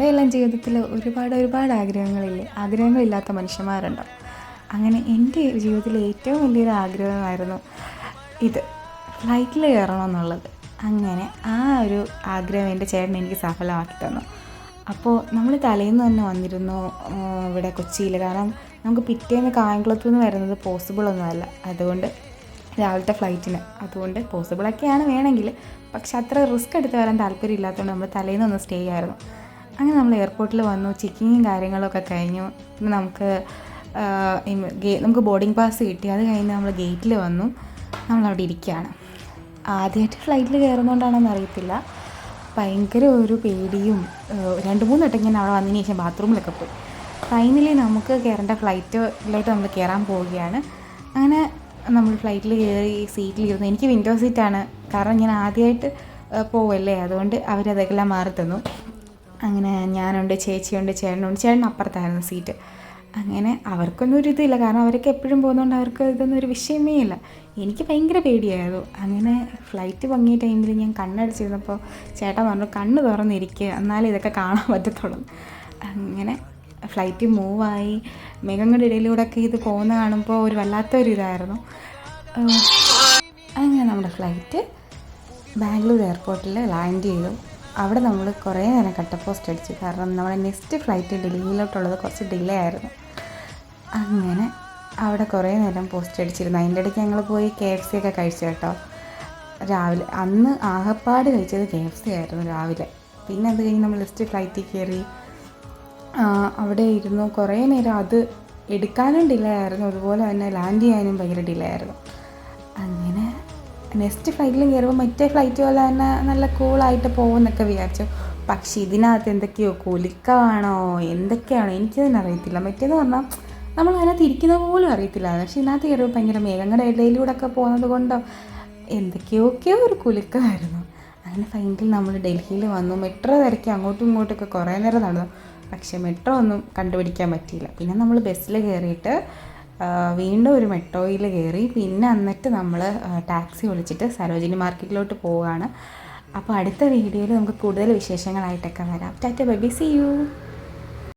എല്ലാം ജീവിതത്തിൽ ഒരുപാട് ആഗ്രഹങ്ങളില്ലേ, ആഗ്രഹങ്ങളില്ലാത്ത മനുഷ്യന്മാരുണ്ടോ? അങ്ങനെ എൻ്റെ ജീവിതത്തിലെ ഏറ്റവും വലിയൊരു ആഗ്രഹമായിരുന്നു ഇത്, ഫ്ലൈറ്റിൽ കയറണമെന്നുള്ളത്. അങ്ങനെ ആ ഒരു ആഗ്രഹം എൻ്റെ ചേട്ടൻ എനിക്ക് സഫലമാക്കി തന്നു. അപ്പോൾ നമ്മൾ തലേന്ന് തന്നെ വന്നിരുന്നു ഇവിടെ കൊച്ചിയിൽ. കാരണം നമുക്ക് പിറ്റേന്ന് കായംകുളത്തു നിന്ന് വരുന്നത് പോസിബിളൊന്നുമല്ല, അതുകൊണ്ട് രാവിലത്തെ ഫ്ലൈറ്റിന്. അതുകൊണ്ട് പോസിബിളൊക്കെയാണ് വേണമെങ്കിൽ, പക്ഷെ അത്ര റിസ്ക് എടുത്ത് വരാൻ താല്പര്യമില്ലാത്തതുകൊണ്ട് നമ്മൾ തലേന്ന് ഒന്ന് സ്റ്റേ ആയിരുന്നു. അങ്ങനെ നമ്മൾ എയർപോർട്ടിൽ വന്നു, ചെക്കിങ്ങും കാര്യങ്ങളൊക്കെ കഴിഞ്ഞു. പിന്നെ നമുക്ക് ബോർഡിംഗ് പാസ് കിട്ടി. അത് കഴിഞ്ഞ് നമ്മൾ ഗേറ്റിൽ വന്നു, നമ്മളവിടെ ഇരിക്കുകയാണ്. ആദ്യമായിട്ട് ഫ്ലൈറ്റിൽ കയറുന്നതുകൊണ്ടാണെന്ന് അറിയത്തില്ല, ഭയങ്കര ഒരു പേടിയും. 2-3 വട്ടം ഞാൻ അവിടെ വന്നതിന് ശേഷം ബാത്റൂമിലൊക്കെ പോയി. ഫൈനലി നമുക്ക് കയറേണ്ട ഫ്ലൈറ്റിലോട്ട് നമ്മൾ കയറാൻ പോവുകയാണ്. അങ്ങനെ നമ്മൾ ഫ്ലൈറ്റിൽ കയറി സീറ്റിലിരുന്നു. എനിക്ക് വിൻഡോ സീറ്റാണ്, കാരണം ഞാൻ ആദ്യമായിട്ട് പോവല്ലേ, അതുകൊണ്ട് അവരതൊക്കെല്ലാം മാറി തന്നു. അങ്ങനെ ഞാനുണ്ട്, ചേച്ചിയുണ്ട്, ചേട്ടനുണ്ട്. ചേട്ടൻ അപ്പുറത്തായിരുന്നു സീറ്റ്. അങ്ങനെ അവർക്കൊന്നും ഒരു ഇതില്ല, കാരണം അവരൊക്കെ എപ്പോഴും പോകുന്നതുകൊണ്ട് അവർക്ക് ഇതൊന്നും ഒരു വിഷയമേ ഇല്ല. എനിക്ക് ഭയങ്കര പേടിയായിരുന്നു. അങ്ങനെ ഫ്ലൈറ്റ് പൊങ്ങിയ ടൈമിൽ ഞാൻ കണ്ണടിച്ചിരുന്നപ്പോൾ ചേട്ടൻ പറഞ്ഞു, കണ്ണ് തുറന്നിരിക്കുക, എന്നാലേ ഇതൊക്കെ കാണാൻ പറ്റത്തുള്ളൂ. അങ്ങനെ ഫ്ലൈറ്റ് മൂവായി, മേഘങ്ങളുടെ ഇടയിലൂടെയൊക്കെ ഇത് പോകുന്ന കാണുമ്പോൾ ഒരു വല്ലാത്തൊരു ഇതായിരുന്നു. അങ്ങനെ നമ്മുടെ ഫ്ലൈറ്റ് ബാംഗ്ലൂർ എയർപോർട്ടിൽ ലാൻഡ് ചെയ്തു. അവിടെ നമ്മൾ കുറേ നേരം കട്ട പോസ്റ്റ് അടിച്ചു, കാരണം നമ്മുടെ നെക്സ്റ്റ് ഫ്ലൈറ്റ് ഡൽഹിയിലോട്ടുള്ളത് കുറച്ച് ഡിലേ ആയിരുന്നു. അങ്ങനെ അവിടെ കുറേ നേരം പോസ്റ്റ് അടിച്ചിരുന്നു. അതിൻ്റെ ഇടയ്ക്ക് ഞങ്ങൾ പോയി KFC ഒക്കെ കഴിച്ചു കേട്ടോ. രാവിലെ അന്ന് ആകപ്പാട് കഴിച്ചത് KFC ആയിരുന്നു രാവിലെ. പിന്നെ അത് കഴിഞ്ഞ് നമ്മൾ നെക്സ്റ്റ് ഫ്ലൈറ്റിൽ കയറി അവിടെ ഇരുന്നു കുറേ നേരം. അത് എടുക്കാനും ഡിലേ ആയിരുന്നു, അതുപോലെ തന്നെ ലാൻഡ് ചെയ്യാനും ഭയങ്കര ഡിലേ ആയിരുന്നു. അങ്ങനെ നെക്സ്റ്റ് ഫ്ലൈറ്റിലും കയറുമ്പോൾ മറ്റേ ഫ്ലൈറ്റ് പോലെ തന്നെ നല്ല കൂളായിട്ട് പോകുമെന്നൊക്കെ വിചാരിച്ചു. പക്ഷേ ഇതിനകത്ത് എന്തൊക്കെയോ കുലുക്കമാണോ എന്തൊക്കെയാണോ എനിക്ക് തന്നെ അറിയത്തില്ല. മറ്റേന്ന് പറഞ്ഞാൽ നമ്മൾ അതിനകത്ത് ഇരിക്കുന്ന പോലും അറിയത്തില്ല. പക്ഷേ ഇതിനകത്ത് കയറുമ്പോൾ ഭയങ്കര മേഘങ്ങളുടെ ഇടയിലൂടെ ഒക്കെ പോകുന്നത് കൊണ്ടോ എന്തൊക്കെയൊക്കെയോ ഒരു കുലുക്കമായിരുന്നു. അങ്ങനെ ഫൈനലി നമ്മൾ ഡൽഹിയിൽ വന്നു. മെട്രോ തിരക്കി അങ്ങോട്ടും ഇങ്ങോട്ടൊക്കെ കുറേ നേരം നടന്നു, പക്ഷേ മെട്രോ ഒന്നും കണ്ടുപിടിക്കാൻ പറ്റിയില്ല. പിന്നെ നമ്മൾ ബസ്സിൽ കയറിയിട്ട് വീണ്ടും ഒരു മെട്രോയിൽ കയറി. പിന്നെ എന്നിട്ട് നമ്മൾ ടാക്സി വിളിച്ചിട്ട് സരോജിനി മാർക്കറ്റിലോട്ട് പോവുകയാണ്. അപ്പോൾ അടുത്ത വീഡിയോയിൽ നമുക്ക് കൂടുതൽ വിശേഷങ്ങളായിട്ടൊക്കെ വരാം. Tata bye bye, see U.